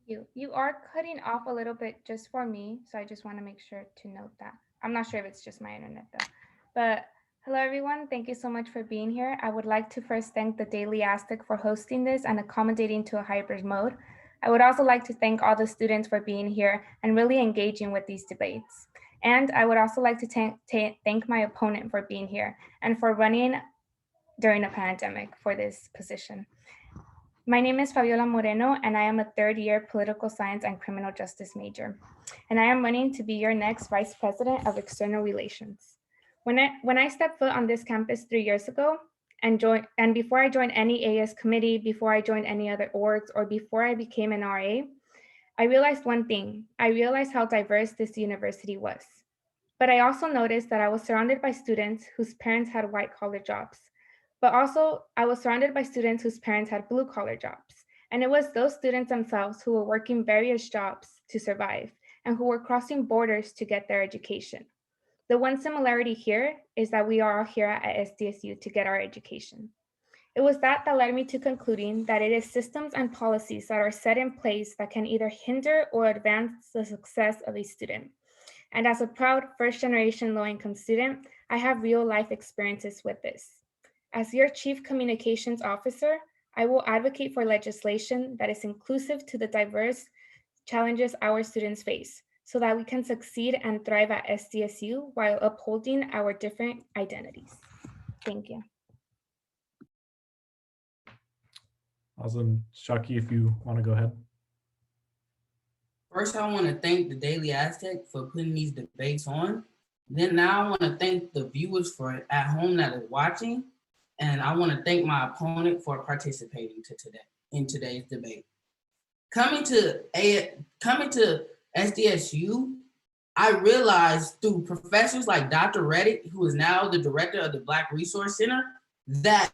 You are cutting off a little bit just for me, so I just want to make sure to note that. I'm not sure if it's just my internet though. But hello everyone, thank you so much for being here. I would like to first thank the Daily Aztec for hosting this and accommodating to a hybrid mode. I would also like to thank all the students for being here and really engaging with these debates. And I would also like to thank my opponent for being here and for running during a pandemic for this position. My name is Fabiola Moreno, and I am a third year political science and criminal justice major. And I am running to be your next vice president of external relations. When I stepped foot on this campus 3 years ago and before I joined any AS committee, before I joined any other orgs, or before I became an RA, I realized one thing. I realized how diverse this university was. But I also noticed that I was surrounded by students whose parents had white collar jobs. But also, I was surrounded by students whose parents had blue collar jobs. And it was those students themselves who were working various jobs to survive and who were crossing borders to get their education. The one similarity here is that we are all here at SDSU to get our education. It was that led me to concluding that it is systems and policies that are set in place that can either hinder or advance the success of a student. And as a proud first generation low income student, I have real life experiences with this. As your Chief Communications Officer, I will advocate for legislation that is inclusive to the diverse challenges our students face so that we can succeed and thrive at SDSU while upholding our different identities. Thank you. Awesome. Shawki, if you want to go ahead. First, I want to thank the Daily Aztec for putting these debates on. Then now I want to thank the viewers for at home that are watching. And I want to thank my opponent for participating in today's debate. Coming to SDSU, I realized through professors like Dr. Reddick, who is now the director of the Black Resource Center, that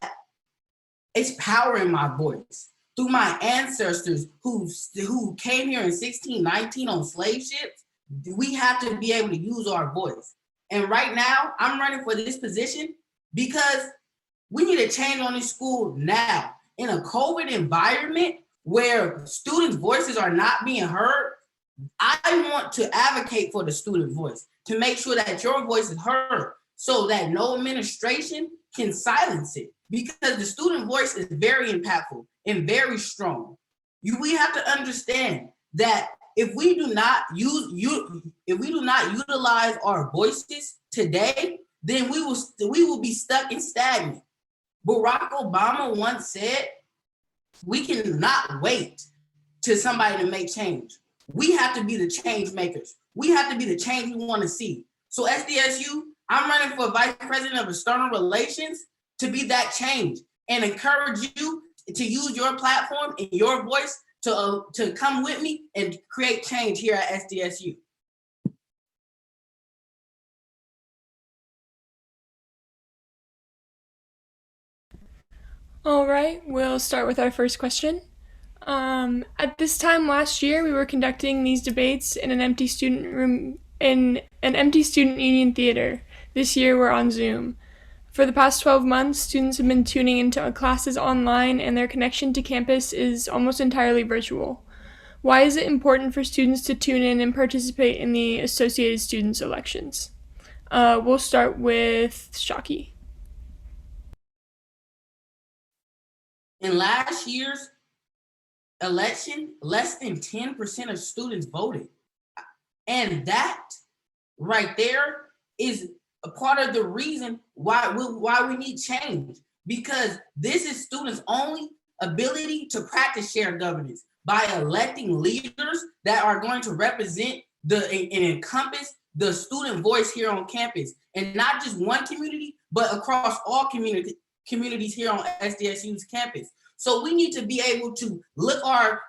it's power in my voice. Through my ancestors who came here in 1619 on slave ships, we have to be able to use our voice. And right now, I'm running for this position because we need a change on this school now. In a COVID environment where students' voices are not being heard, I want to advocate for the student voice to make sure that your voice is heard so that no administration can silence it, because the student voice is very impactful and very strong. We have to understand that if we do not utilize our voices today, then we will be stuck and stagnant. Barack Obama once said, we cannot wait to somebody to make change. We have to be the change makers. We have to be the change we want to see. So SDSU, I'm running for Vice President of External Relations to be that change and encourage you to use your platform and your voice to come with me and create change here at SDSU. All right, we'll start with our first question. At this time last year, we were conducting these debates in an empty student room in an empty student union theater. This year, we're on Zoom. For the past 12 months, students have been tuning into classes online, and their connection to campus is almost entirely virtual. Why is it important for students to tune in and participate in the Associated Students elections? We'll start with Shawki. In last year's election, less than 10% of students voted. And that right there is a part of the reason why we need change, because this is students' only ability to practice shared governance by electing leaders that are going to represent and encompass the student voice here on campus, and not just one community, but across all communities here on SDSU's campus. So we need to be able to look our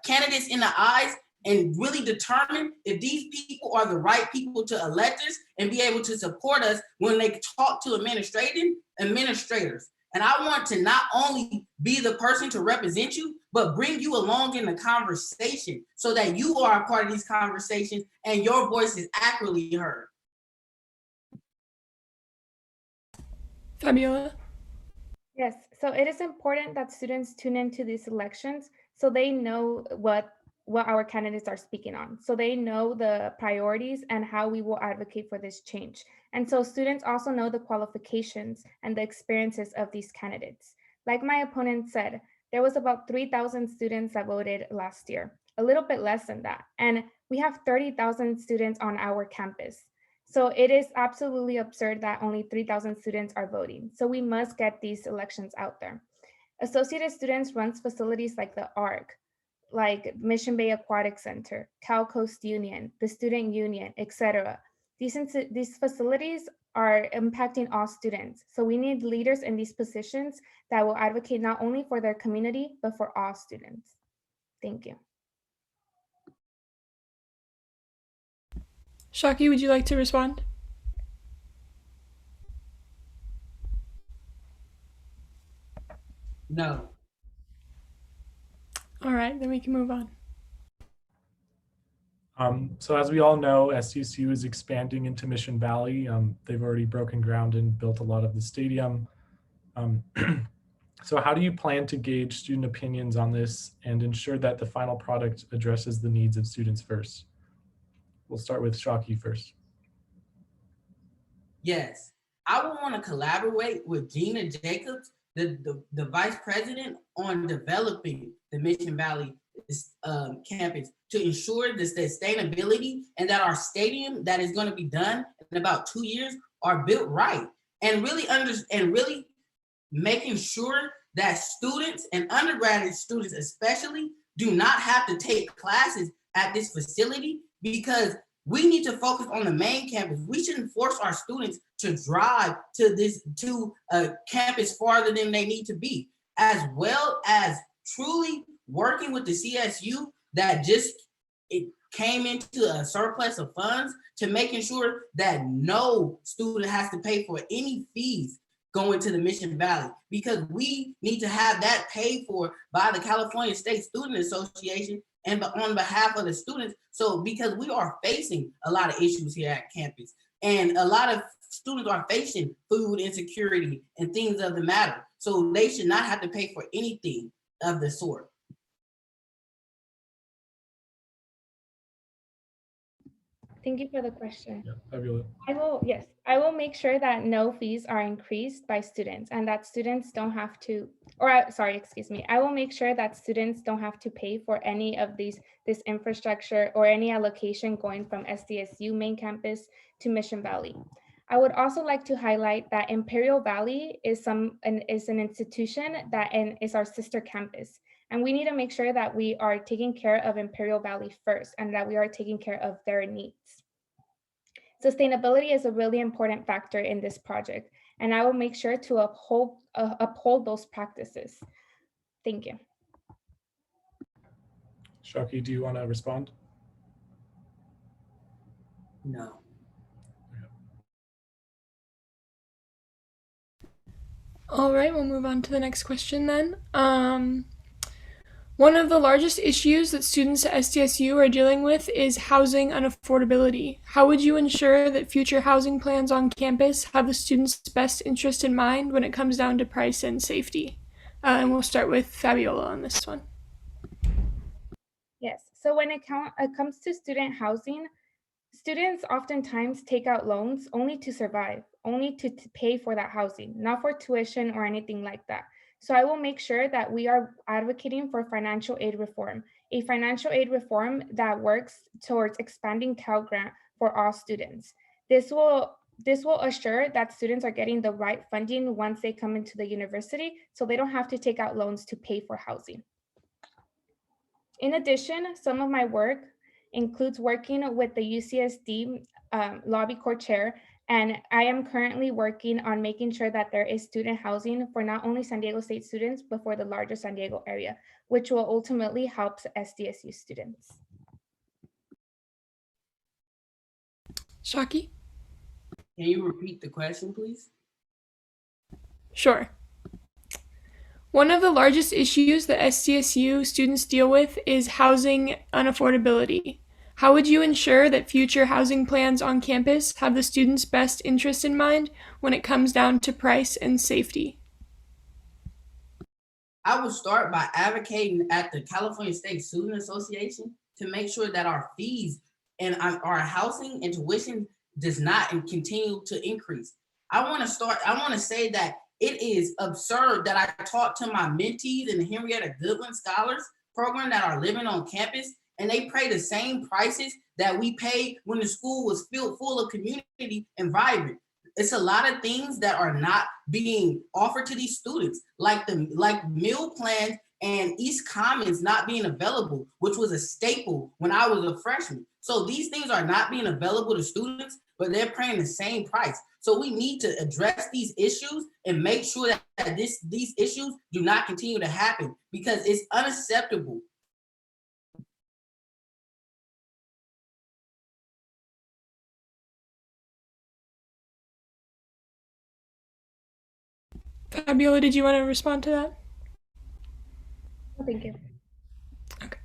candidates in the eyes and really determine if these people are the right people to elect us and be able to support us when they talk to administrators. And I want to not only be the person to represent you, but bring you along in the conversation so that you are a part of these conversations and your voice is accurately heard. Fabiola? Yes, so it is important that students tune into these elections so they know what what our candidates are speaking on. So they know the priorities and how we will advocate for this change. And so students also know the qualifications and the experiences of these candidates. Like my opponent said, there was about 3,000 students that voted last year, a little bit less than that. And we have 30,000 students on our campus. So it is absolutely absurd that only 3,000 students are voting. So we must get these elections out there. Associated Students runs facilities like the ARC, like Mission Bay Aquatic Center, Cal Coast Union, the Student Union, etc. These facilities are impacting all students. So we need leaders in these positions that will advocate not only for their community, but for all students. Thank you. Shawki, would you like to respond? No. All right, then we can move on. So as we all know, Sdsu is expanding into Mission Valley. They've already broken ground and built a lot of the stadium. So how do you plan to gauge student opinions on this and ensure that the final product addresses the needs of students first? We'll start with Shawki first. Yes, I would want to collaborate with Gina Jacobs, the vice president, on developing the Mission Valley campus to ensure the sustainability and that our stadium that is going to be done in about 2 years are built right, and really making sure that students and undergraduate students especially do not have to take classes at this facility, because we need to focus on the main campus. We shouldn't force our students to drive to a campus farther than they need to be, as well as truly working with the CSU that it came into a surplus of funds, to making sure that no student has to pay for any fees going to the Mission Valley, because we need to have that paid for by the California State Student Association and on behalf of the students. So because we are facing a lot of issues here at campus, and a lot of students are facing food insecurity and things of the matter. So they should not have to pay for anything of the sort. Thank you for the question. Yeah, Fabiola. I will make sure that no fees are increased by students, and that students don't have to, I will make sure that students don't have to pay for any of this infrastructure or any allocation going from SDSU main campus to Mission Valley. I would also like to highlight that Imperial Valley is an institution that is our sister campus. And we need to make sure that we are taking care of Imperial Valley first, and that we are taking care of their needs. Sustainability is a really important factor in this project, and I will make sure to uphold those practices. Thank you. Shawki, do you want to respond? No. All right, we'll move on to the next question then. One of the largest issues that students at SDSU are dealing with is housing unaffordability. How would you ensure that future housing plans on campus have the students' best interest in mind when it comes down to price and safety? And we'll start with Fabiola on this one. Yes, so when it comes to student housing, students oftentimes take out loans only to survive, only to pay for that housing, not for tuition or anything like that. So I will make sure that we are advocating for financial aid reform, a financial aid reform that works towards expanding Cal Grant for all students. This will assure that students are getting the right funding once they come into the university, so they don't have to take out loans to pay for housing. In addition, some of my work includes working with the UCSD lobby court chair, and I am currently working on making sure that there is student housing for not only San Diego State students, but for the larger San Diego area, which will ultimately help SDSU students. Shawki? Can you repeat the question, please? Sure. One of the largest issues that SDSU students deal with is housing unaffordability. How would you ensure that future housing plans on campus have the students' best interest in mind when it comes down to price and safety? I would start by advocating at the California State Student Association to make sure that our fees and our housing and tuition does not and continue to increase. I want to say that it is absurd that I talked to my mentees in the Henrietta Goodwin Scholars Program that are living on campus, and they pay the same prices that we paid when the school was filled full of community and vibrant. It's a lot of things that are not being offered to these students, like meal plans and East Commons not being available, which was a staple when I was a freshman. So these things are not being available to students, but they're paying the same price. So we need to address these issues and make sure that these issues do not continue to happen, because it's unacceptable. Fabiola, did you want to respond to that? Oh, thank you. Okay.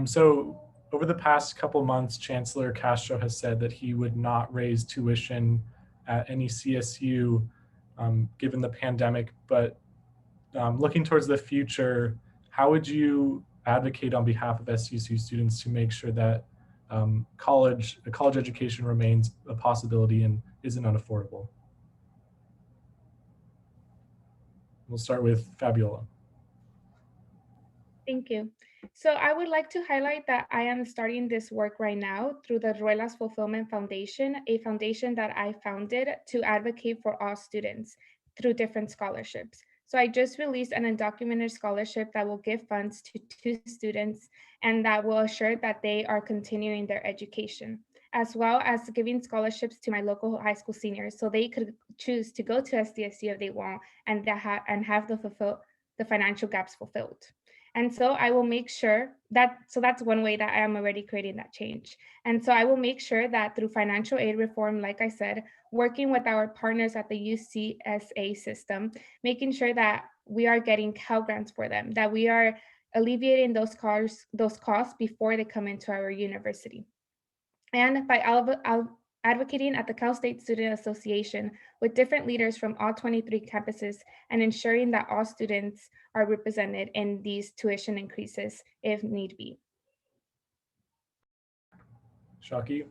So over the past couple months, Chancellor Castro has said that he would not raise tuition at any CSU given the pandemic. But looking towards the future, how would you advocate on behalf of Sdsu students to make sure that a college education remains a possibility and isn't unaffordable? We'll start with Fabiola. Thank you. So I would like to highlight that I am starting this work right now through the Ruelas Fulfillment Foundation, a foundation that I founded to advocate for all students through different scholarships. So I just released an undocumented scholarship that will give funds to 2 students and that will assure that they are continuing their education, as well as giving scholarships to my local high school seniors so they could choose to go to SDSU if they want and have the financial gaps fulfilled. And so I will make sure that, so that's one way that I am already creating that change. And so I will make sure that through financial aid reform, like I said, working with our partners at the UCSA system, making sure that we are getting Cal Grants for them, that we are alleviating those costs before they come into our university. And by advocating at the Cal State Student Association with different leaders from all 23 campuses and ensuring that all students are represented in these tuition increases if need be. Shawki?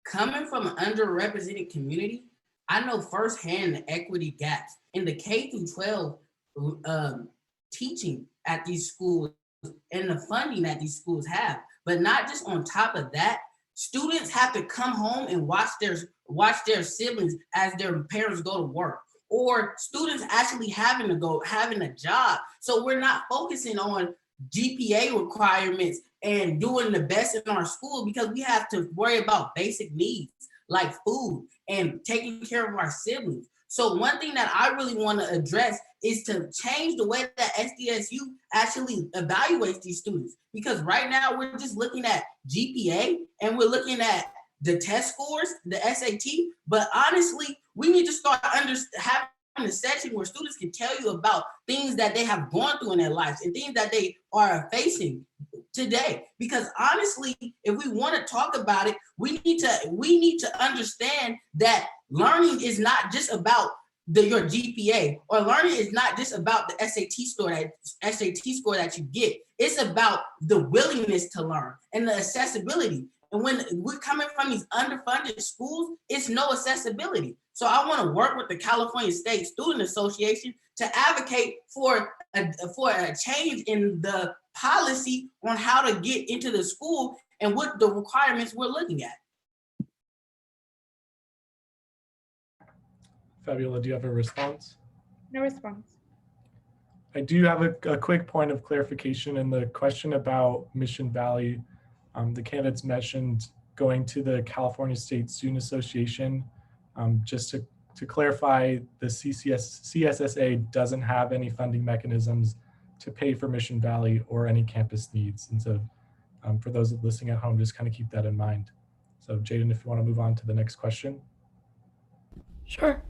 Coming from an underrepresented community, I know firsthand the equity gaps in the K through 12 teaching at these schools and the funding that these schools have. But not just on top of that, students have to come home and watch their siblings as their parents go to work, or students actually having a job. So we're not focusing on GPA requirements and doing the best in our school, because we have to worry about basic needs like food and taking care of our siblings. So one thing that I really want to address is to change the way that SDSU actually evaluates these students. Because right now we're just looking at GPA and we're looking at the test scores, the SAT. But honestly, we need to start having a section where students can tell you about things that they have gone through in their lives and things that they are facing today. Because honestly, if we want to talk about it, we need to understand that learning is not just about your GPA, or learning is not just about the SAT score that you get. It's about the willingness to learn and the accessibility. And when we're coming from these underfunded schools, it's no accessibility. So I want to work with the California State Student Association to advocate for a change in the policy on how to get into the school and what the requirements we're looking at. Fabiola, do you have a response? No response. I do have a quick point of clarification in the question about Mission Valley. The candidates mentioned going to the California State Student Association. Just to clarify, the CSSA doesn't have any funding mechanisms to pay for Mission Valley or any campus needs. And so for those listening at home, just kind of keep that in mind. So Jadyn, if you want to move on to the next question. Sure.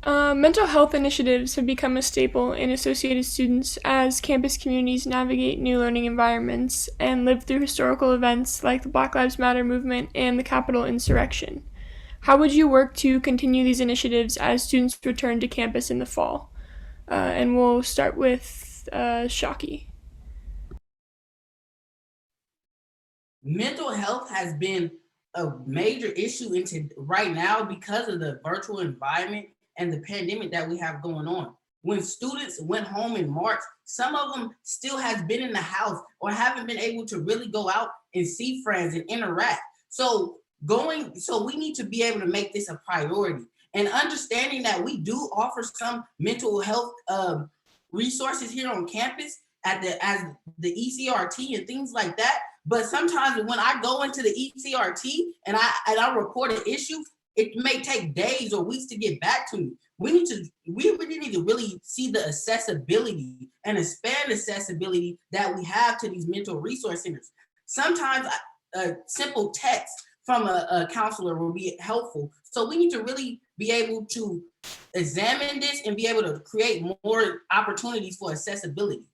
Mental health initiatives have become a staple in associated students as campus communities navigate new learning environments and live through historical events like the Black Lives Matter movement and the Capitol insurrection. How would you work to continue these initiatives as students return to campus in the fall? And we'll start with Shawki. Mental health has been a major issue into right now because of the virtual environment and the pandemic that we have going on. When students went home in March, some of them still has been in the house or haven't been able to really go out and see friends and interact. So we need to be able to make this a priority and understanding that we do offer some mental health resources here on campus as the ECRT and things like that. But sometimes when I go into the ECRT and I report an issue, it may take days or weeks to get back to me. We really need to really see the accessibility and expand accessibility that we have to these mental resource centers. Sometimes a simple text from a counselor will be helpful. So we need to really be able to examine this and be able to create more opportunities for accessibility.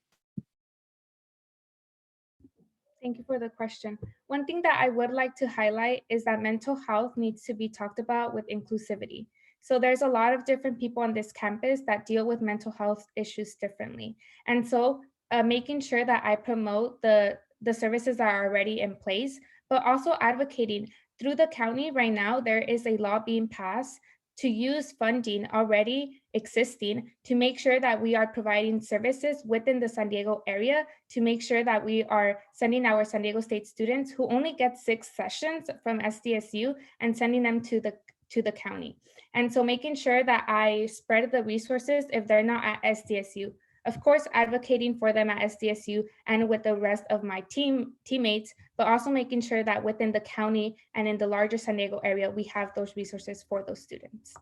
Thank you for the question. One thing that I would like to highlight is that mental health needs to be talked about with inclusivity. So there's a lot of different people on this campus that deal with mental health issues differently. And so making sure that I promote the services that are already in place, but also advocating through the county right now, there is a law being passed to use funding already existing to make sure that we are providing services within the San Diego area, to make sure that we are sending our San Diego State students who only get 6 sessions from Sdsu and sending them to the county. And so making sure that I spread the resources if they're not at Sdsu. Of course, advocating for them at Sdsu and with the rest of my teammates, but also making sure that within the county and in the larger San Diego area, we have those resources for those students.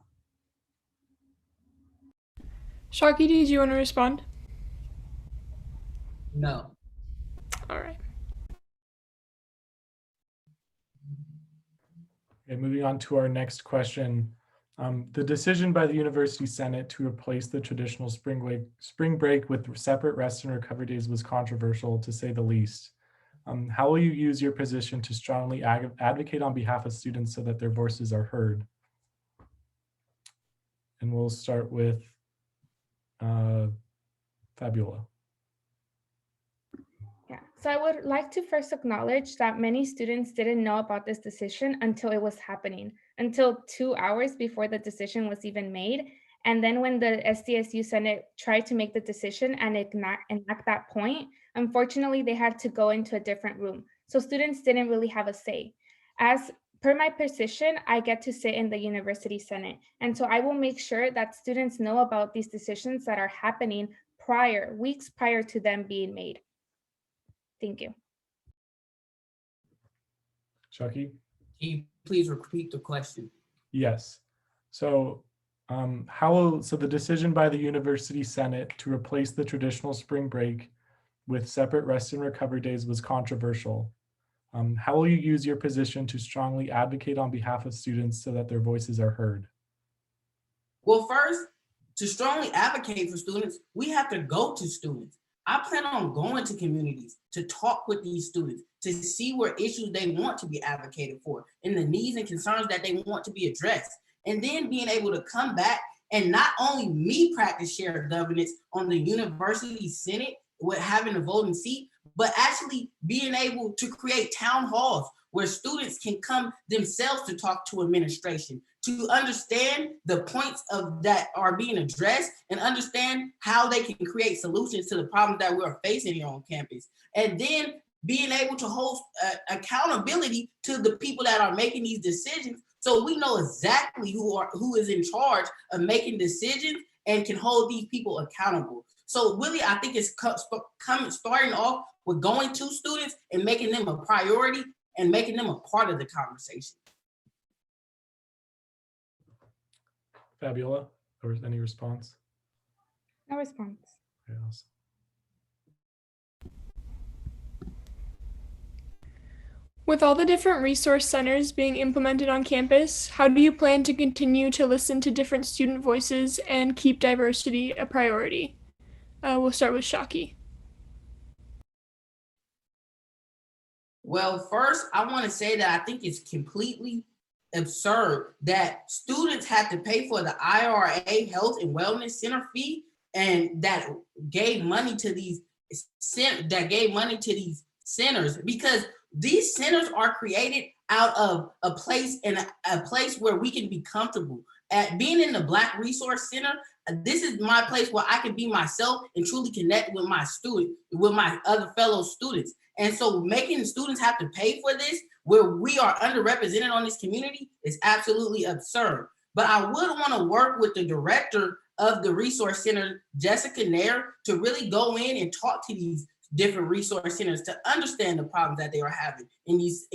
Shawki, did you want to respond? No. All right. Okay, moving on to our next question. The decision by the University Senate to replace the traditional spring break with separate rest and recovery days was controversial, to say the least. How will you use your position to strongly advocate on behalf of students so that their voices are heard? And we'll start with Fabiola. Yeah, so I would like to first acknowledge that many students didn't know about this decision until it was happening, until 2 hours before the decision was even made. And then when the SDSU Senate tried to make the decision and enact that point, unfortunately, they had to go into a different room. So students didn't really have a say. As per my position, I get to sit in the University Senate. And so I will make sure that students know about these decisions that are happening weeks prior to them being made. Thank you. Shawki? Can you please repeat the question? Yes. So the decision by the University Senate to replace the traditional spring break with separate rest and recovery days was controversial. How will you use your position to strongly advocate on behalf of students so that their voices are heard? Well, first, to strongly advocate for students, we have to go to students. I plan on going to communities to talk with these students, to see where issues they want to be advocated for and the needs and concerns that they want to be addressed. And then being able to come back and not only me practice shared governance on the University Senate with having a voting seat, but actually being able to create town halls where students can come themselves to talk to administration, to understand the points of that are being addressed and understand how they can create solutions to the problems that we're facing here on campus. And then being able to hold accountability to the people that are making these decisions, so we know exactly who is in charge of making decisions and can hold these people accountable. So really, I think it's starting off with going to students and making them a priority and making them a part of the conversation. Fabiola, or any response? No response. Okay, awesome. With all the different resource centers being implemented on campus, how do you plan to continue to listen to different student voices and keep diversity a priority? We'll start with Shawki. Well, first, I want to say that I think it's completely absurd that students have to pay for the IRA Health and Wellness Center fee, and that gave money to these centers, because these centers are created out of a place where we can be comfortable. At being in the Black Resource Center, this is my place where I can be myself and truly connect with my other fellow students. And so making students have to pay for this, where we are underrepresented on this community, is absolutely absurd. But I would want to work with the director of the Resource Center, Jessica Nair, to really go in and talk to these different resource centers to understand the problems that they are having in these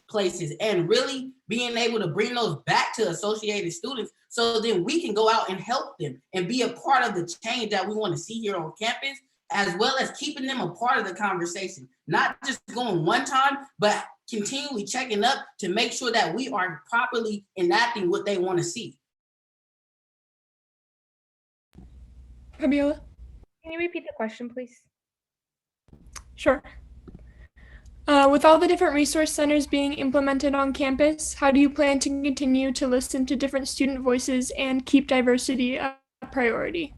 places, and really being able to bring those back to associated students, so then we can go out and help them and be a part of the change that we want to see here on campus, as well as keeping them a part of the conversation, not just going one time, but continually checking up to make sure that we are properly enacting what they want to see. Fabiola? Can you repeat the question, please? Sure. With all the different resource centers being implemented on campus, how do you plan to continue to listen to different student voices and keep diversity a priority?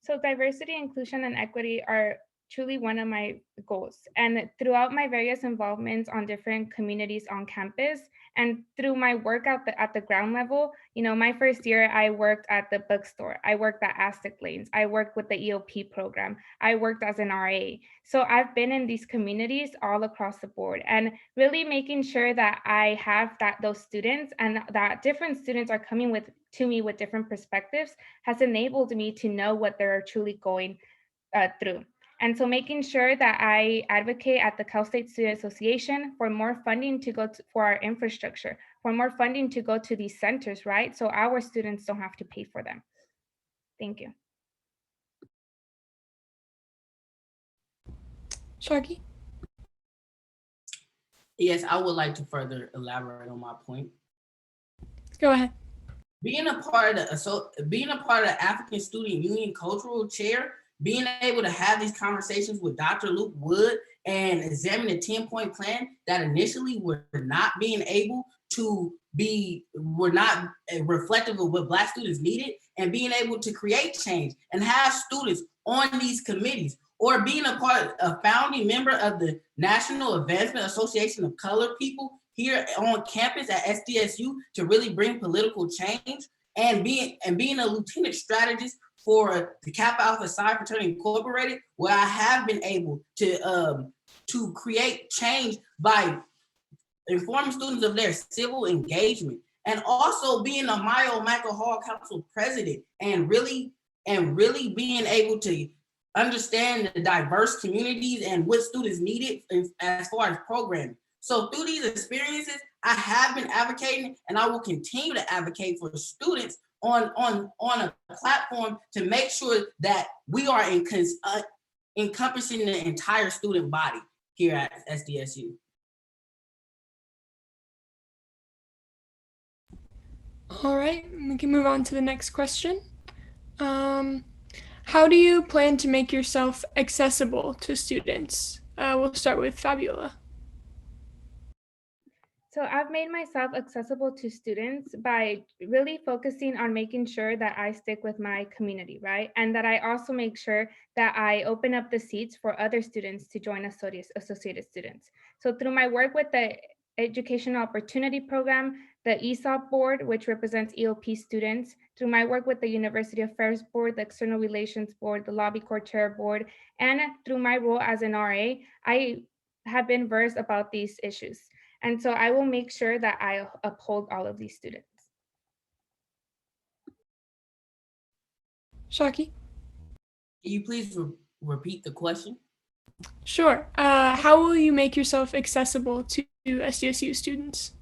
So diversity, inclusion, and equity are truly one of my goals. And throughout my various involvements on different communities on campus, and through my work at the ground level, my first year, I worked at the bookstore. I worked at Aztec Lanes. I worked with the EOP program. I worked as an RA. So I've been in these communities all across the board, and really making sure that I have those students, and that different students are coming to me with different perspectives, has enabled me to know what they're truly going through. And so making sure that I advocate at the Cal State Student Association for more funding to go for our infrastructure, for more funding to go to these centers, right? So our students don't have to pay for them. Thank you. Shawki? Yes, I would like to further elaborate on my point. Go ahead. Being a part of the African Student Union Cultural Chair, being able to have these conversations with Dr. Luke Wood and examine the 10-point plan that initially were not reflective of what Black students needed, and being able to create change and have students on these committees, or being a founding member of the National Advancement Association of Colored People here on campus at Sdsu to really bring political change, and being a lieutenant strategist for the Kappa Alpha Psi Fraternity Incorporated, where I have been able to create change by informing students of their civil engagement, and also being a Mayo Maca Hall Council president, and really being able to understand the diverse communities and what students needed as far as programming. So through these experiences, I have been advocating, and I will continue to advocate for students on a platform to make sure that we are encompassing the entire student body here at SDSU. All right, we can move on to the next question. How do you plan to make yourself accessible to students? We'll start with Fabiola. So I've made myself accessible to students by really focusing on making sure that I stick with my community, right? And that I also make sure that I open up the seats for other students to join associated students. So through my work with the Educational Opportunity Program, the ESOP Board, which represents EOP students, through my work with the University Affairs Board, the External Relations Board, the Lobby Corps Chair Board, and through my role as an RA, I have been versed about these issues. And so I will make sure that I uphold all of these students. Shawki? Can you please repeat the question? Sure. How will you make yourself accessible to SDSU students?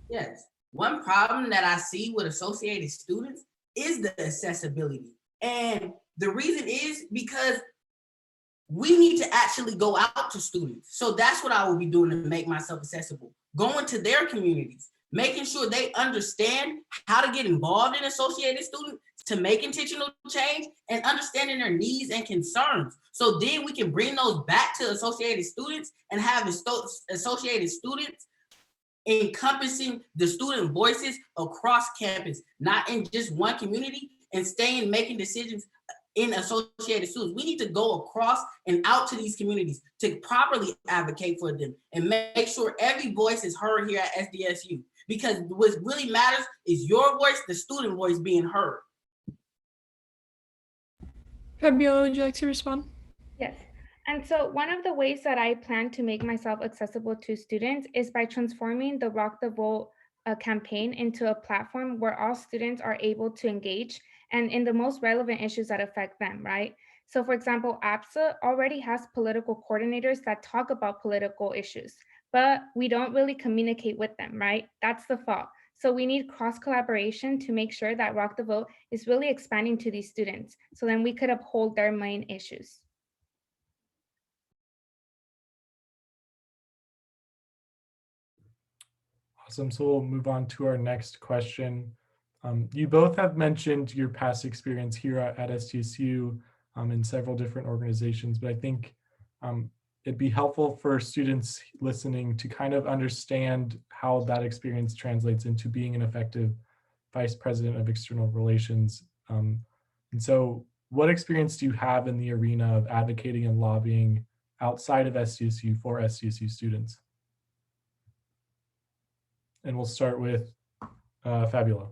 Yes. One problem that I see with associated students is the accessibility. And the reason is because we need to actually go out to students. So that's what I will be doing to make myself accessible. Going to their communities, making sure they understand how to get involved in associated students to make intentional change, and understanding their needs and concerns. So then we can bring those back to associated students and have associated students encompassing the student voices across campus, not in just one community, and staying making decisions in associated students. We need to go across and out to these communities to properly advocate for them and make sure every voice is heard here at SDSU. Because what really matters is your voice, the student voice being heard. Fabiola, would you like to respond? Yes. And so one of the ways that I plan to make myself accessible to students is by transforming the Rock the Vote campaign into a platform where all students are able to engage and in the most relevant issues that affect them, right? So for example, APSA already has political coordinators that talk about political issues, but we don't really communicate with them, right? That's the fault. So we need cross collaboration to make sure that Rock the Vote is really expanding to these students. So then we could uphold their main issues. Awesome. So we'll move on to our next question. You both have mentioned your past experience here at SDSU in several different organizations, but I think it'd be helpful for students listening to kind of understand how that experience translates into being an effective Vice President of External Relations. And so what experience do you have in the arena of advocating and lobbying outside of SDSU for SDSU students? And we'll start with Fabiola.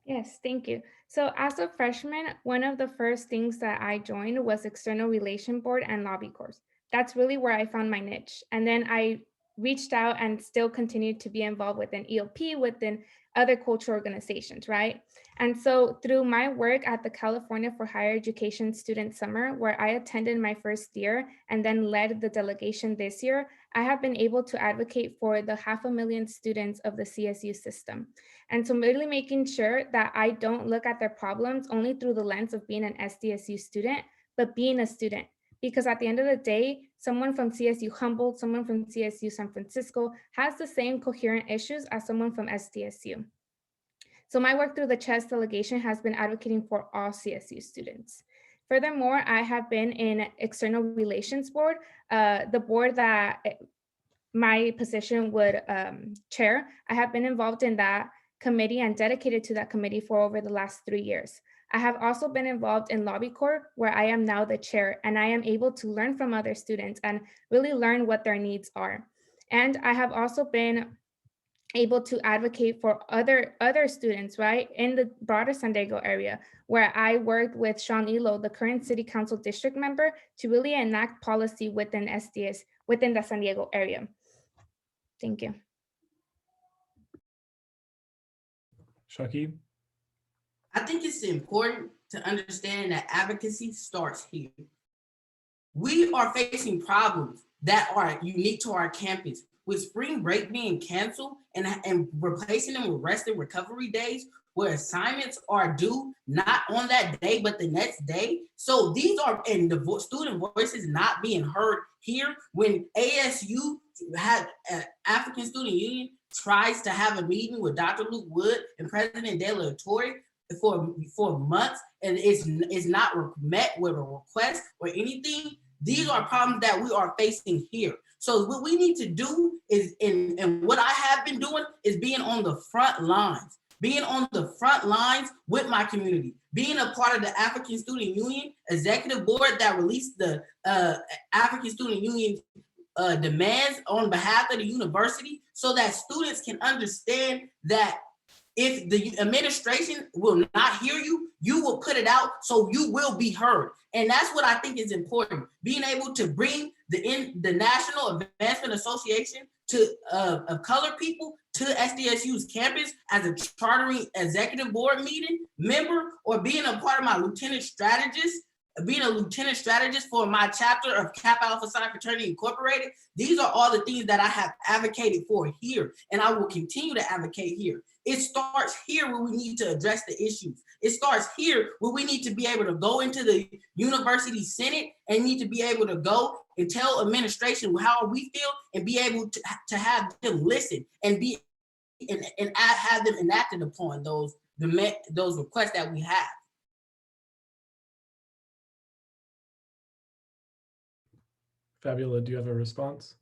Yes, thank you. So as a freshman, one of the first things that I joined was External Relation Board and Lobby Course. That's really where I found my niche. And then I reached out and still continued to be involved within ELP, within other cultural organizations, right? And so through my work at the California for Higher Education Student Summer, where I attended my first year and then led the delegation this year, I have been able to advocate for the 500,000 students of the CSU system. And so really making sure that I don't look at their problems only through the lens of being an SDSU student, but being a student. Because at the end of the day, someone from CSU Humboldt, someone from CSU San Francisco has the same coherent issues as someone from SDSU. So my work through the CHES delegation has been advocating for all CSU students. Furthermore, I have been in External Relations Board, the board that my position would chair. I have been involved in that committee and dedicated to that committee for over the last 3 years. I have also been involved in Lobby Corps, where I am now the chair, and I am able to learn from other students and really learn what their needs are. And I have also been able to advocate for other students, right, in the broader San Diego area, where I worked with Sean Elo, the current city council district member, to really enact policy within SDS, within the San Diego area. Thank you. Shawki? I think it's important to understand that advocacy starts here. We are facing problems that are unique to our campus. With spring break being canceled and replacing them with rest and recovery days, where assignments are due not on that day, but the next day. So these are, and the student voices not being heard here. When ASU had African Student Union tries to have a meeting with Dr. Luke Wood and President De La Torre for months, and it's not met with a request or anything. These are problems that we are facing here. So what we need to do is, and what I have been doing is being on the front lines, with my community, being a part of the African Student Union Executive Board that released the African Student Union demands on behalf of the university, so that students can understand that if the administration will not hear you, you will put it out, so you will be heard. And that's what I think is important. Being able to bring the National Advancement Association of Colored People to SDSU's campus as a chartering executive board meeting member, or being a part of my lieutenant strategist being a lieutenant strategist for my chapter of Kappa Alpha Psi Fraternity Incorporated, these are all the things that I have advocated for here, and I will continue to advocate here. It starts here where we need to address the issues. It starts here where we need to be able to go into the university senate and need to be able to go and tell administration how we feel and be able to have them listen and be and have them enacted upon those requests that we have. Fabiola, do you have a response?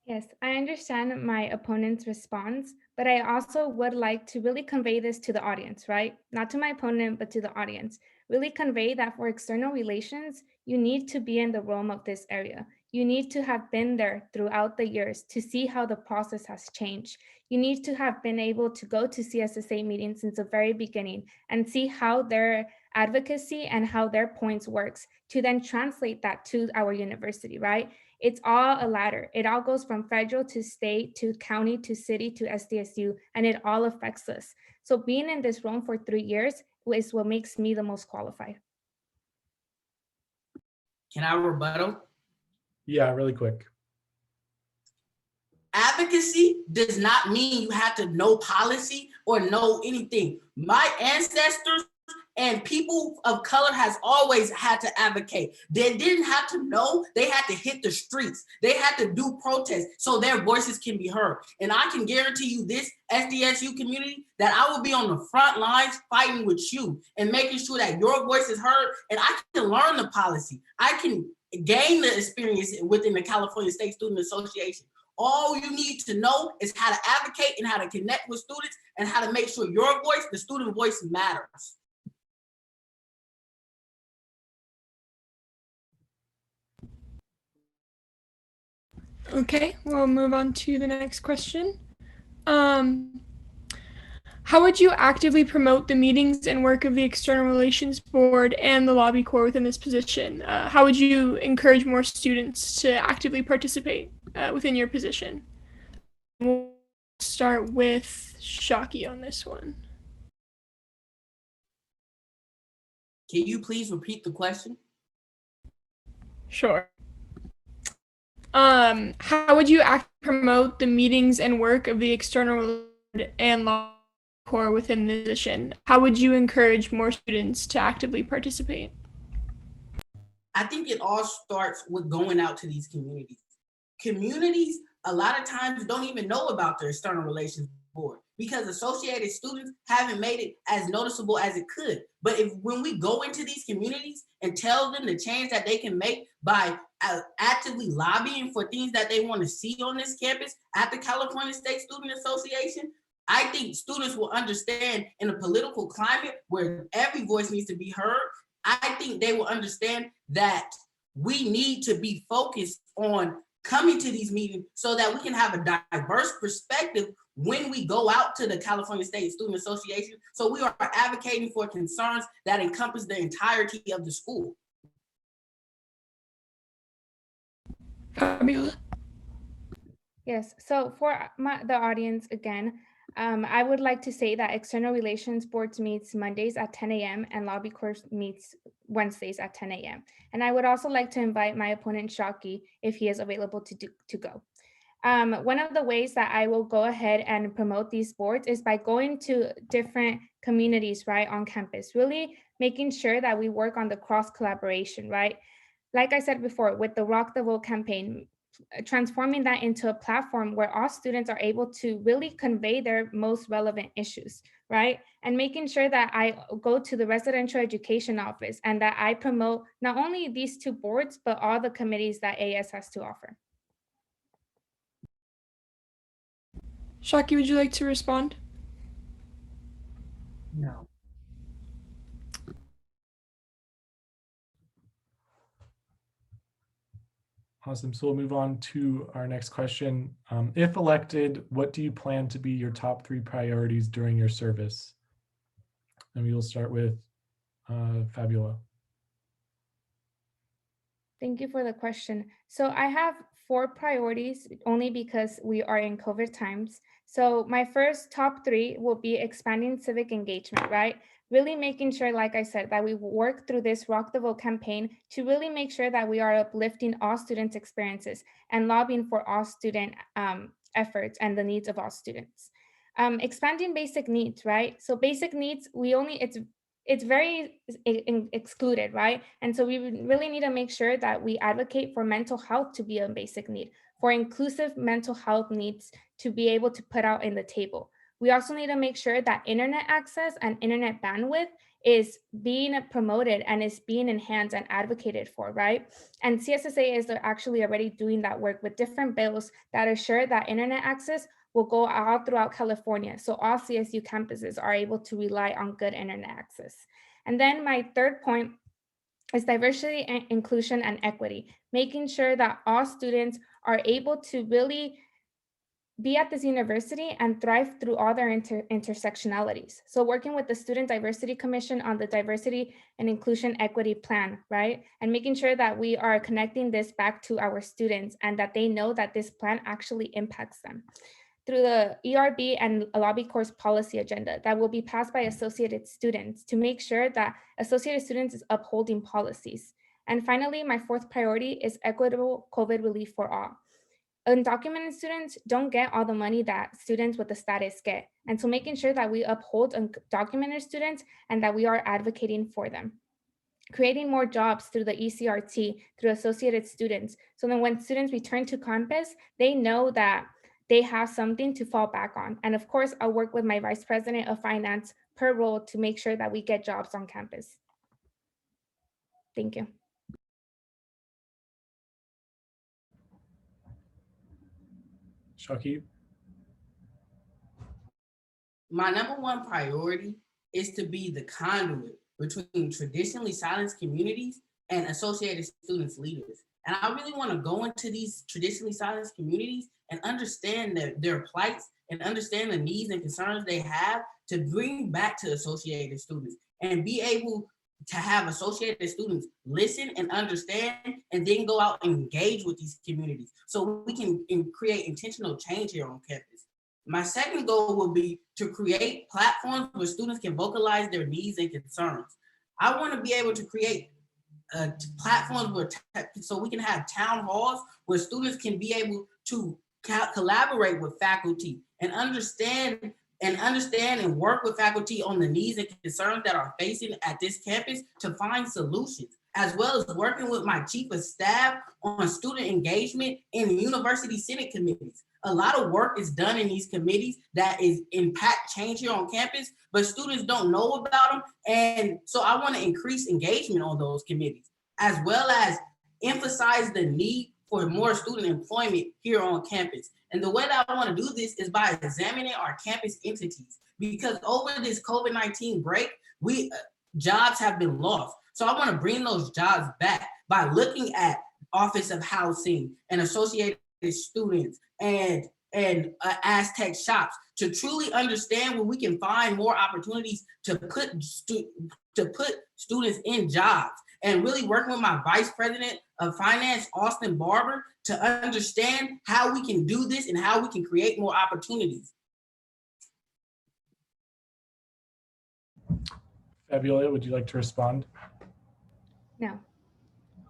Yes, I understand my opponent's response, but I also would like to really convey this to the audience, right? Not to my opponent, but to the audience. Really convey that for external relations, you need to be in the realm of this area. You need to have been there throughout the years to see how the process has changed. You need to have been able to go to CSSA meetings since the very beginning and see how their advocacy and how their points works to then translate that to our university, right? It's all a ladder. It all goes from federal to state to county to city to Sdsu, and it all affects us. So being in this role for 3 years is what makes me the most qualified. Can I rebuttal? Yeah, really quick. Advocacy does not mean you have to know policy or know anything. My ancestors and people of color has always had to advocate. They didn't have to know, they had to hit the streets. They had to do protests so their voices can be heard. And I can guarantee you this SDSU community that I will be on the front lines fighting with you and making sure that your voice is heard, and I can learn the policy. I can gain the experience within the California State Student Association. All you need to know is how to advocate and how to connect with students and how to make sure your voice, the student voice, matters. Okay, we'll move on to the next question. How would you actively promote the meetings and work of the External Relations Board and the Lobby Corps within this position? How would you encourage more students to actively participate within your position? We'll start with Shawki on this one. Can you please repeat the question? Sure. How would you promote the meetings and work of the External and Law Corps within the position? How would you encourage more students to actively participate? I think it all starts with going out to these communities. Communities, a lot of times, don't even know about the External Relations Board because associated students haven't made it as noticeable as it could. But when we go into these communities and tell them the change that they can make by actively lobbying for things that they want to see on this campus at the California State Student Association, I think students will understand in a political climate where every voice needs to be heard. I think they will understand that we need to be focused on coming to these meetings so that we can have a diverse perspective when we go out to the California State Student Association. So we are advocating for concerns that encompass the entirety of the school. Fabiola. Yes, so for the audience again, I would like to say that External Relations Board meets Mondays at 10 a.m. and Lobby Corps meets Wednesdays at 10 a.m. And I would also like to invite my opponent Shawki if he is available to go. One of the ways that I will go ahead and promote these boards is by going to different communities, right, on campus, really making sure that we work on the cross collaboration, right? Like I said before, with the Rock the Vote campaign, transforming that into a platform where all students are able to really convey their most relevant issues, right? And making sure that I go to the residential education office and that I promote not only these two boards, but all the committees that AS has to offer. Shawki, would you like to respond? No. Awesome. So we'll move on to our next question. If elected, what do you plan to be your top 3 priorities during your service? And we will start with Fabiola. Thank you for the question. So I have 4 priorities only because we are in COVID times. So my first top 3 will be expanding civic engagement, right? Really making sure, like I said, that we work through this Rock the Vote campaign to really make sure that we are uplifting all students' experiences and lobbying for all student efforts and the needs of all students. Expanding basic needs, right? So basic needs, it's very excluded, right? And so we really need to make sure that we advocate for mental health to be a basic need, for inclusive mental health needs to be able to put out in the table. We also need to make sure that internet access and internet bandwidth is being promoted and is being enhanced and advocated for, right? And CSSA is actually already doing that work with different bills that assure that internet access will go all throughout California. So all CSU campuses are able to rely on good internet access. And then my third point is diversity and inclusion and equity, making sure that all students are able to really be at this university and thrive through all their intersectionalities. So working with the Student Diversity Commission on the Diversity and Inclusion Equity Plan, right? And making sure that we are connecting this back to our students and that they know that this plan actually impacts them through the ERB and lobby course policy agenda that will be passed by associated students to make sure that associated students is upholding policies. And finally, my fourth priority is equitable COVID relief for all. Undocumented students don't get all the money that students with the status get. And so making sure that we uphold undocumented students and that we are advocating for them. Creating more jobs through the ECRT, through associated students. So then when students return to campus, they know that they have something to fall back on. And of course, I'll work with my vice president of finance per role to make sure that we get jobs on campus. Thank you. Shawki? My number one priority is to be the conduit between traditionally silenced communities and associated students leaders. And I really want to go into these traditionally silenced communities and understand their plights and understand the needs and concerns they have to bring back to associated students and be able to have associated students listen and understand and then go out and engage with these communities so we can create intentional change here on campus. My second goal will be to create platforms where students can vocalize their needs and concerns. I want to be able to create platforms where so we can have town halls where students can be able to collaborate with faculty and understand and work with faculty on the needs and concerns that are facing at this campus to find solutions, as well as working with my chief of staff on student engagement in university senate committees. A lot of work is done in these committees that is impact change here on campus, but students don't know about them. And so I want to increase engagement on those committees, as well as emphasize the need for more student employment here on campus. And the way that I want to do this is by examining our campus entities, because over this COVID-19 break, jobs have been lost. So I want to bring those jobs back by looking at Office of Housing and Associated Students and Aztec shops to truly understand where we can find more opportunities to put students in jobs, and really working with my vice president of finance, Austin Barber, to understand how we can do this and how we can create more opportunities. Fabiola, would you like to respond? No.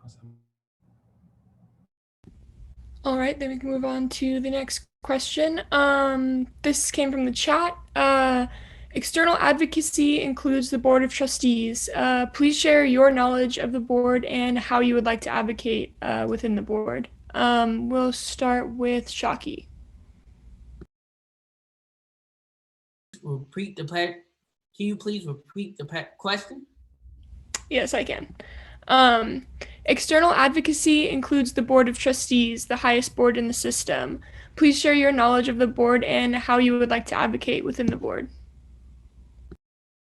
Awesome. All right, then we can move on to the next question. This came from the chat. External advocacy includes the Board of Trustees. Please share your knowledge of the board and how you would like to advocate within the board. We'll start with Shawki. Can you please repeat the question? Yes, I can. External advocacy includes the Board of Trustees, the highest board in the system. Please share your knowledge of the board and how you would like to advocate within the board.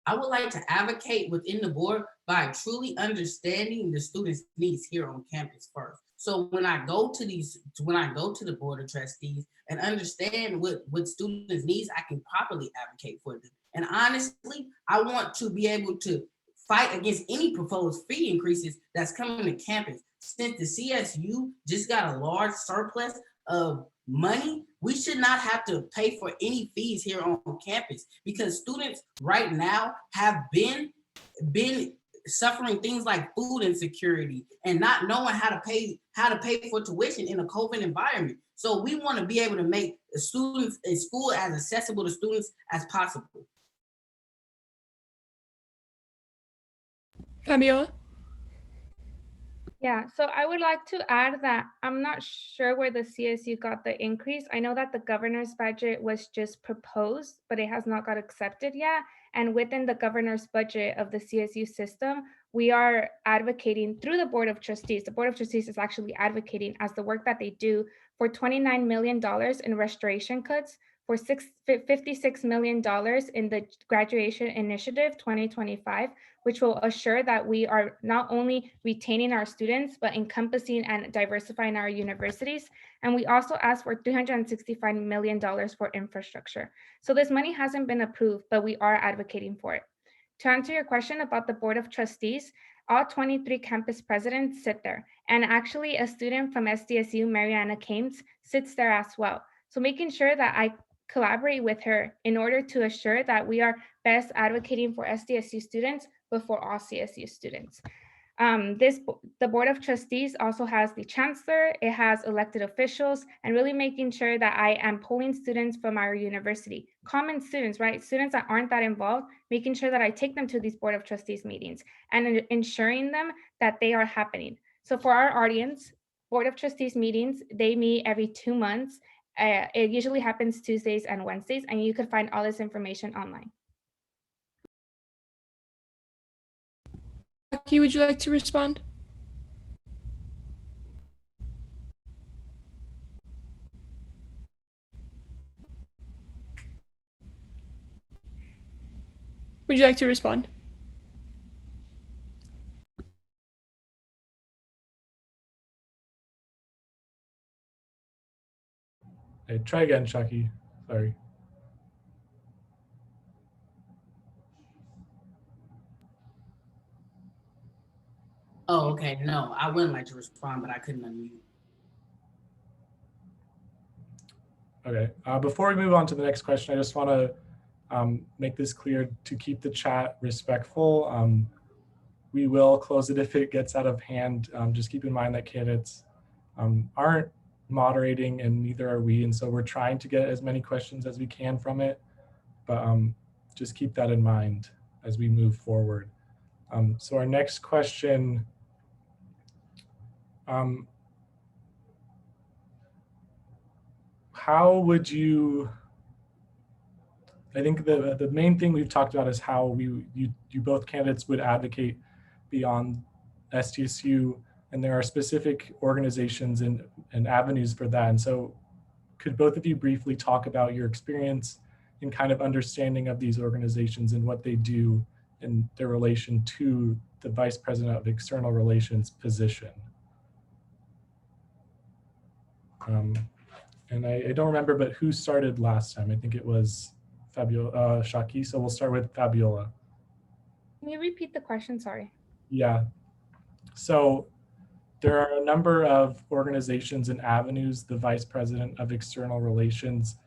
I would like to advocate within the board by truly understanding the students' needs here on campus first. So when I go to the Board of Trustees and understand what students' needs, I can properly advocate for them. And honestly, I want to be able to fight against any proposed fee increases that's coming to campus. Since the CSU just got a large surplus of money, We should not have to pay for any fees here on campus because students right now have been suffering things like food insecurity and not knowing how to pay for tuition in a COVID environment. So we want to be able to make the students in school as accessible to students as possible. Fabiola? Yeah, so I would like to add that I'm not sure where the CSU got the increase. I know that the governor's budget was just proposed, but it has not got accepted yet. And within the governor's budget of the CSU system, we are advocating through the Board of Trustees. The Board of Trustees is actually advocating as the work that they do for $29 million in restoration cuts, for $56 million in the Graduation Initiative 2025, which will assure that we are not only retaining our students, but encompassing and diversifying our universities. And we also asked for $365 million for infrastructure. So this money hasn't been approved, but we are advocating for it. To answer your question about the Board of Trustees, all 23 campus presidents sit there. And actually a student from Sdsu, Mariana Kames, sits there as well. So making sure that I collaborate with her in order to assure that we are best advocating for Sdsu students before all CSU students. The Board of Trustees also has the chancellor, it has elected officials, and really making sure that I am pulling students from our university, common students, right? Students that aren't that involved, making sure that I take them to these Board of Trustees meetings and ensuring them that they are happening. So for our audience, Board of Trustees meetings, they meet every 2 months. It usually happens Tuesdays and Wednesdays, and you could find all this information online. Shawki, would you like to respond? Would you like to respond? Hey, try again, Shawki. Sorry. Oh, okay. No, I wouldn't like to respond, but I couldn't unmute. Okay. Before we move on to the next question, I just want to make this clear to keep the chat respectful. We will close it if it gets out of hand. Just keep in mind that candidates aren't moderating and neither are we. And so we're trying to get as many questions as we can from it, but just keep that in mind as we move forward. So our next question, how would you, I think the main thing we've talked about is how you both candidates would advocate beyond SDSU, and there are specific organizations and avenues for that. And so could both of you briefly talk about your experience and kind of understanding of these organizations and what they do in their relation to the Vice President of External Relations position? And I don't remember, but who started last time? I think it was Fabiola, Shawki. So we'll start with Fabiola. Can you repeat the question? Sorry. Yeah. So there are a number of organizations and avenues the Vice President of External Relations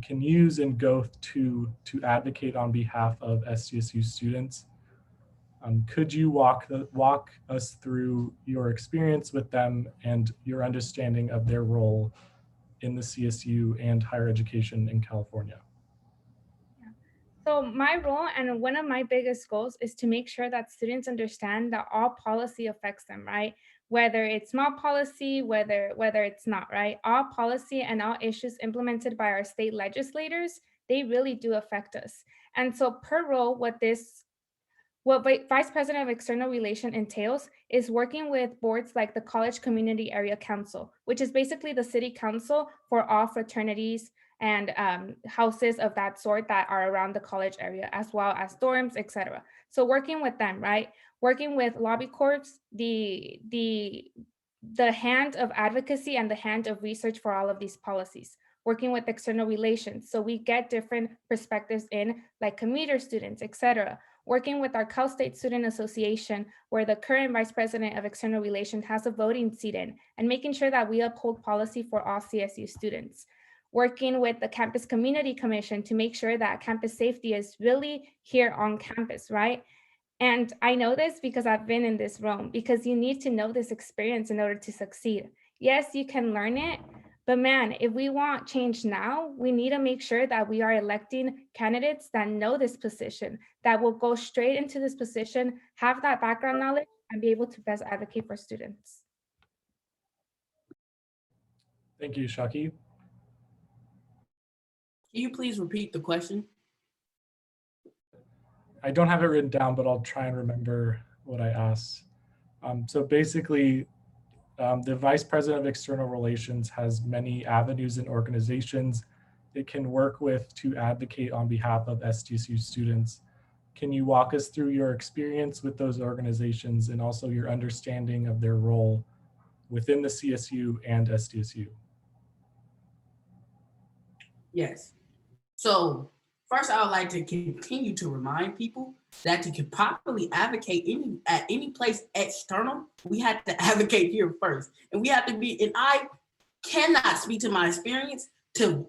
can use and go to advocate on behalf of SDSU students. Could you walk us through your experience with them and your understanding of their role in the CSU and higher education in California? So my role and one of my biggest goals is to make sure that students understand that all policy affects them, right? Whether it's small policy, whether it's not, right? All policy and all issues implemented by our state legislators, they really do affect us. And so per role, what Vice President of External Relations entails is working with boards like the College Community Area Council, which is basically the city council for all fraternities and houses of that sort that are around the college area, as well as dorms, etc. So working with them, right? Working with lobby corps, the hand of advocacy and the hand of research for all of these policies. Working with external relations, so we get different perspectives in, like commuter students, etc. Working with our Cal State Student Association, where the current Vice President of External Relations has a voting seat in, and making sure that we uphold policy for all CSU students. working with the campus community commission to make sure that campus safety is really here on campus, right? And I know this because I've been in this room, because you need to know this experience in order to succeed. Yes, you can learn it, but man, if we want change now, we need to make sure that we are electing candidates that know this position, that will go straight into this position, have that background knowledge, and be able to best advocate for students. Thank you, Shawki. Can you please repeat the question? I don't have it written down, but I'll try and remember what I asked. So basically, the Vice President of External Relations has many avenues and organizations it can work with to advocate on behalf of SDSU students. Can you walk us through your experience with those organizations and also your understanding of their role within the CSU and SDSU? Yes. So first, I would like to continue to remind people that to properly advocate at any place external, we have to advocate here first. And we have to be, and I cannot speak to my experience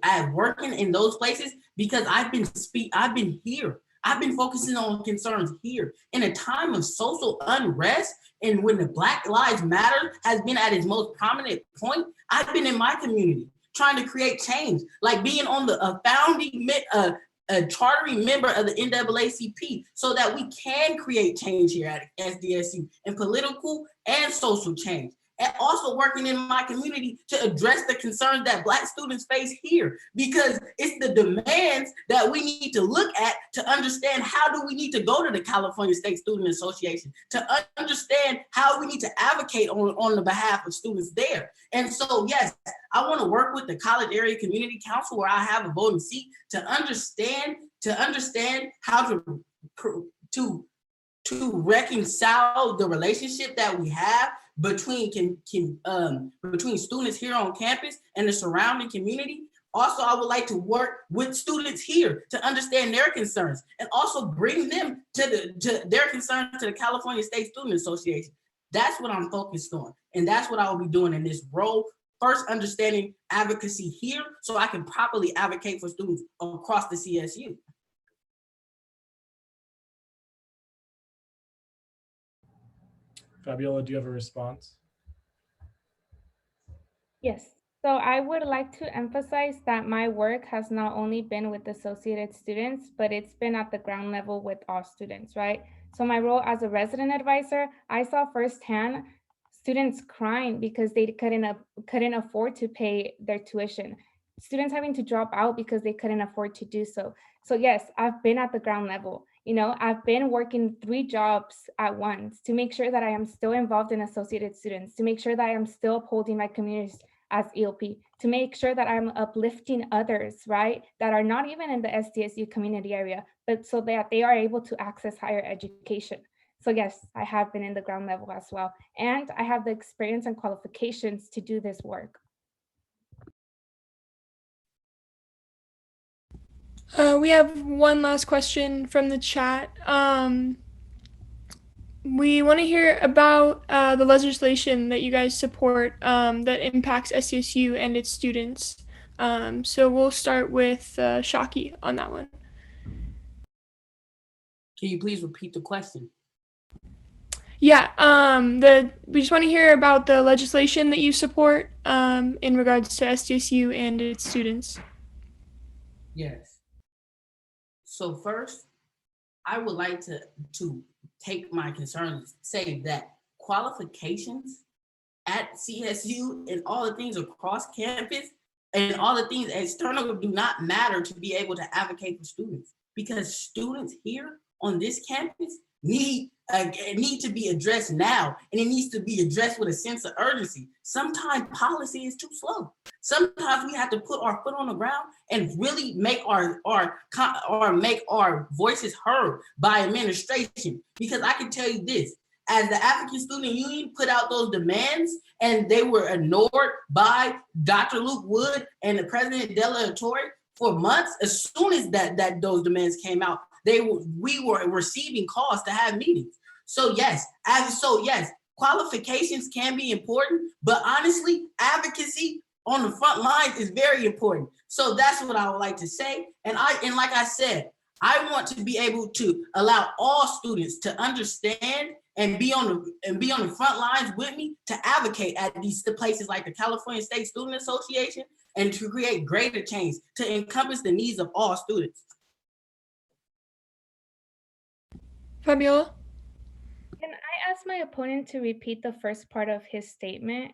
at working in those places because I've been here. I've been focusing on concerns here in a time of social unrest, and when the Black Lives Matter has been at its most prominent point, I've been in my community trying to create change, like being on the founding a chartering member of the NAACP, so that we can create change here at SDSU in political and social change. And also working in my community to address the concerns that Black students face here, because it's the demands that we need to look at to understand how do we need to go to the California State Student Association, to understand how we need to advocate on the behalf of students there. And so, yes, I want to work with the College Area Community Council, where I have a voting seat, to understand how to reconcile the relationship that we have between students here on campus and the surrounding community. Also, I would like to work with students here to understand their concerns and also bring them to their concerns to the California State Student Association. That's what I'm focused on, and that's what I will be doing in this role. First, understanding advocacy here so I can properly advocate for students across the CSU. Fabiola, do you have a response? Yes. So I would like to emphasize that my work has not only been with associated students, but it's been at the ground level with all students, right? So my role as a resident advisor, I saw firsthand students crying because they couldn't afford to pay their tuition. Students having to drop out because they couldn't afford to do so. So yes, I've been at the ground level. You know, I've been working 3 jobs at once to make sure that I am still involved in associated students, to make sure that I am still upholding my communities as ELP, to make sure that I'm uplifting others, right, that are not even in the SDSU community area, but so that they are able to access higher education. So yes, I have been in the ground level as well. And I have the experience and qualifications to do this work. We have one last question from the chat. We want to hear about the legislation that you guys support that impacts SDSU and its students. So we'll start with Shawki on that one. Can you please repeat the question? Yeah, we just want to hear about the legislation that you support in regards to SDSU and its students. Yes. So first, I would like to take my concerns, say that qualifications at CSU and all the things across campus and all the things external do not matter to be able to advocate for students, because students here on this campus need to be addressed now, and it needs to be addressed with a sense of urgency. Sometimes policy is too slow. Sometimes we have to put our foot on the ground and really make our voices heard by administration. Because I can tell you this, as the African Student Union put out those demands and they were ignored by Dr. Luke Wood and the President Della Torre for months, as soon as those demands came out, we were receiving calls to have meetings. So yes, qualifications can be important, but honestly, advocacy on the front lines is very important. So that's what I would like to say. And like I said, I want to be able to allow all students to understand and be on the front lines with me to advocate at these places like the California State Student Association and to create greater change to encompass the needs of all students. Fabiola? Can I ask my opponent to repeat the first part of his statement?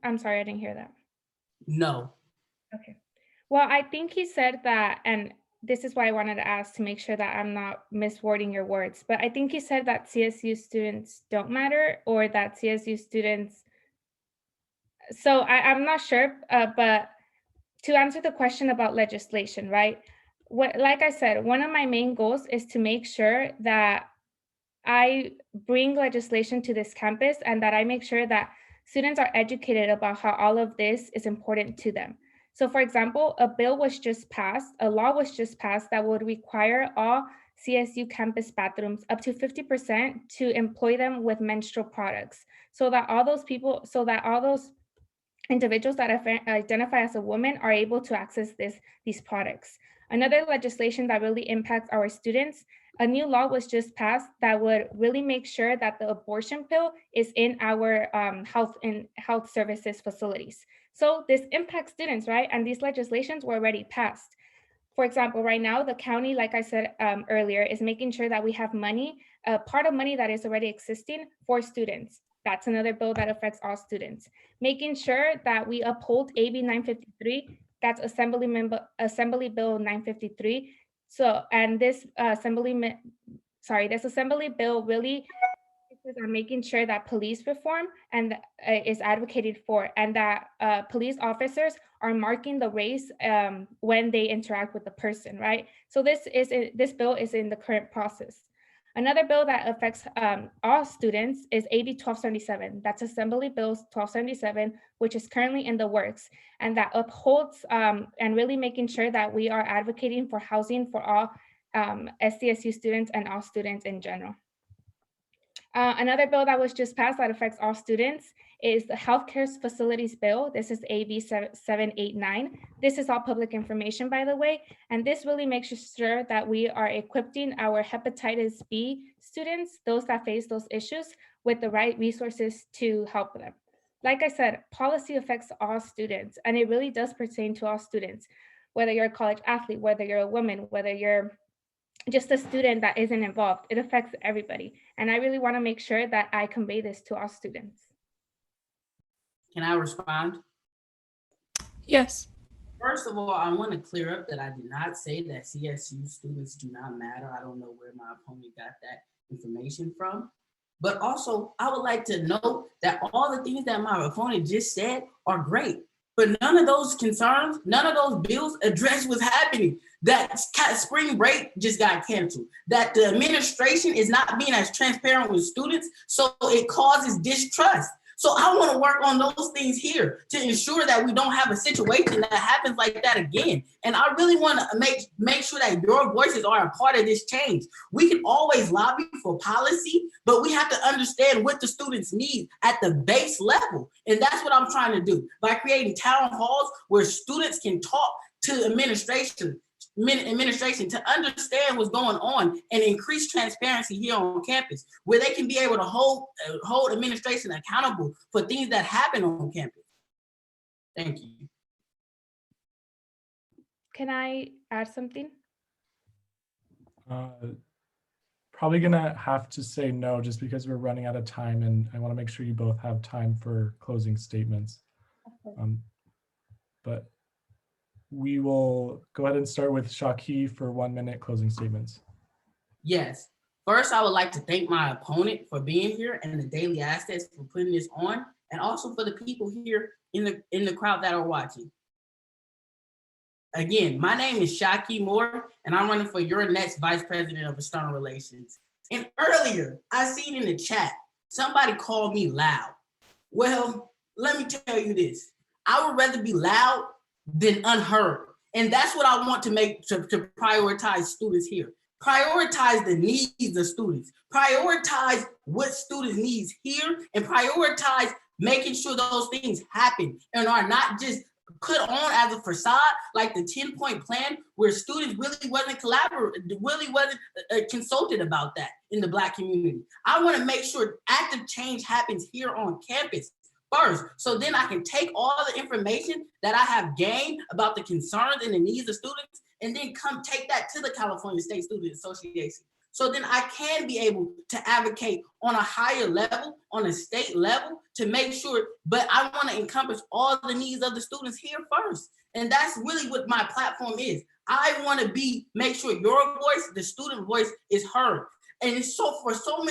I'm sorry, I didn't hear that. No. Okay. Well, I think he said that, and this is why I wanted to ask to make sure that I'm not miswording your words, but I think he said that CSU students don't matter, or that CSU students, so I'm not sure, but to answer the question about legislation, right? Like I said, one of my main goals is to make sure that I bring legislation to this campus and that I make sure that students are educated about how all of this is important to them. So for example, a law was just passed that would require all CSU campus bathrooms up to 50% to employ them with menstrual products, so that all those individuals that identify as a woman are able to access these products. Another legislation that really impacts our students, a new law was just passed that would really make sure that the abortion pill is in our health services facilities. So this impacts students, right? And these legislations were already passed. For example, right now, the county, like I said earlier, is making sure that we have money, part of money that is already existing for students. That's another bill that affects all students. Making sure that we uphold AB 953, that's Assembly Bill 953. So, and this Assembly Bill really focuses on making sure that police reform and is advocated for, and that police officers are marking the race when they interact with the person, right? So this bill is in the current process. Another bill that affects all students is AB 1277. That's Assembly Bill 1277, which is currently in the works, and that upholds and really making sure that we are advocating for housing for all SDSU students and all students in general. Another bill that was just passed that affects all students is the Healthcare Facilities Bill. This is AB 789. This is all public information, by the way, and this really makes sure that we are equipping our hepatitis B students, those that face those issues, with the right resources to help them. Like I said, policy affects all students, and it really does pertain to all students, whether you're a college athlete, whether you're a woman, whether you're just a student that isn't involved. It affects everybody. And I really want to make sure that I convey this to all students. Can I respond? Yes. First of all, I want to clear up that I did not say that CSU students do not matter. I don't know where my opponent got that information from. But also, I would like to note that all the things that my opponent just said are great. But none of those concerns, none of those bills address what's happening. That spring break just got canceled. That the administration is not being as transparent with students, so it causes distrust. So I want to work on those things here to ensure that we don't have a situation that happens like that again. And I really want to make sure that your voices are a part of this change. We can always lobby for policy, but we have to understand what the students need at the base level. And that's what I'm trying to do by creating town halls where students can talk to administration to understand what's going on and increase transparency here on campus, where they can be able to hold administration accountable for things that happen on campus. Thank you. Can I add something? Probably gonna have to say no, just because we're running out of time, and I want to make sure you both have time for closing statements. But we will go ahead and start with Shawki for 1 minute closing statements. Yes. First, I would like to thank my opponent for being here and the Daily Aztec for putting this on, and also for the people here in the crowd that are watching. Again, my name is Shawki Moore, and I'm running for your next Vice President of External Relations. And earlier, I seen in the chat, somebody called me loud. Well, let me tell you this. I would rather be loud than unheard. And that's what I want to make to prioritize students here. Prioritize the needs of students. Prioritize what students needs here, and prioritize making sure those things happen and are not just put on as a facade, like the 10-point plan, where students really wasn't consulted about that in the Black community. I want to make sure active change happens here on campus first, so then I can take all the information that I have gained about the concerns and the needs of students, and then come take that to the California State Student Association. So then I can be able to advocate on a higher level, on a state level, to make sure, but I want to encompass all the needs of the students here first. And that's really what my platform is. I want to make sure your voice, the student voice, is heard. And it's for so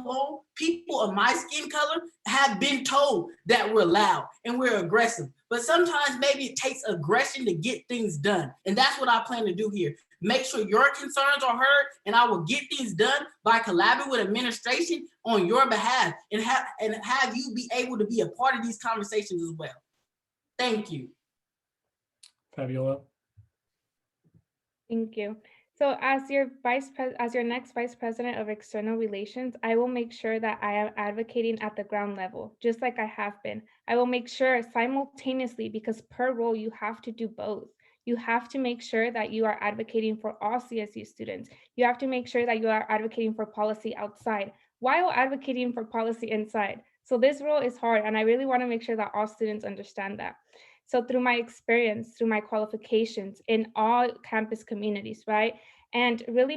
long, people of my skin color have been told that we're loud and we're aggressive. But sometimes maybe it takes aggression to get things done. And that's what I plan to do here. Make sure your concerns are heard, and I will get things done by collaborating with administration on your behalf, and have you be able to be a part of these conversations as well. Thank you. Fabiola. Thank you. So as your next Vice President of External Relations, I will make sure that I am advocating at the ground level, just like I have been. I will make sure simultaneously, because per role, you have to do both. You have to make sure that you are advocating for all CSU students. You have to make sure that you are advocating for policy outside while advocating for policy inside. So this role is hard, and I really want to make sure that all students understand that. So through my experience, through my qualifications in all campus communities, right? And really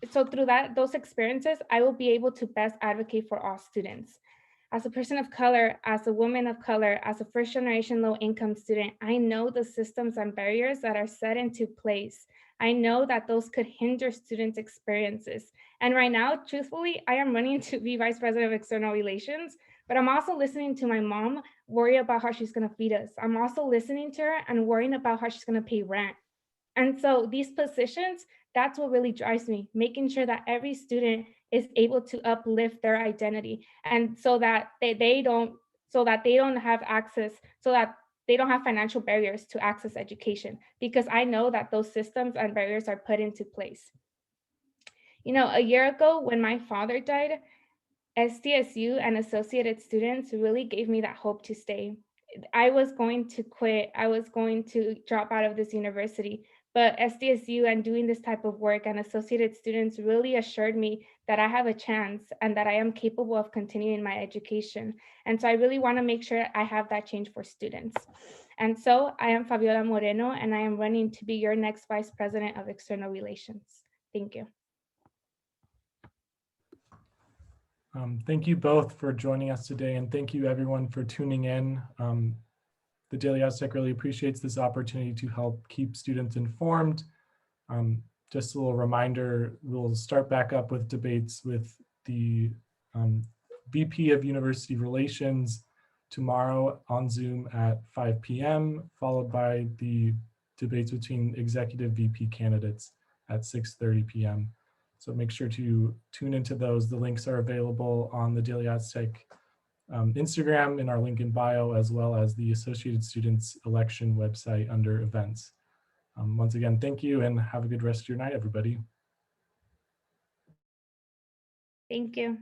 through those experiences, I will be able to best advocate for all students. As a person of color, as a woman of color, as a first-generation low-income student, I know the systems and barriers that are set into place. I know that those could hinder students' experiences. And right now, truthfully, I am running to be Vice President of External Relations, but I'm also listening to my mom worry about how she's gonna feed us. I'm also listening to her and worrying about how she's gonna pay rent. And so these positions, that's what really drives me, making sure that every student is able to uplift their identity, and so that they don't have access, so that they don't have financial barriers to access education, because I know that those systems and barriers are put into place. You know, a year ago when my father died, Sdsu and associated students really gave me that hope to stay. I was going to quit. I was going to drop out of this university. But Sdsu and doing this type of work and associated students really assured me that I have a chance and that I am capable of continuing my education. And so I really want to make sure I have that change for students. And so I am Fabiola Moreno, and I am running to be your next Vice President of External Relations. Thank you. Thank you both for joining us today, and thank you everyone for tuning in. The Daily Aztec really appreciates this opportunity to help keep students informed. Just a little reminder, we'll start back up with debates with the VP of University Relations tomorrow on Zoom at 5 p.m., followed by the debates between executive VP candidates at 6:30 p.m. So make sure to tune into those. The links are available on the Daily Aztec Instagram in our link in bio, as well as the Associated Students election website under events. Once again, thank you and have a good rest of your night, everybody. Thank you.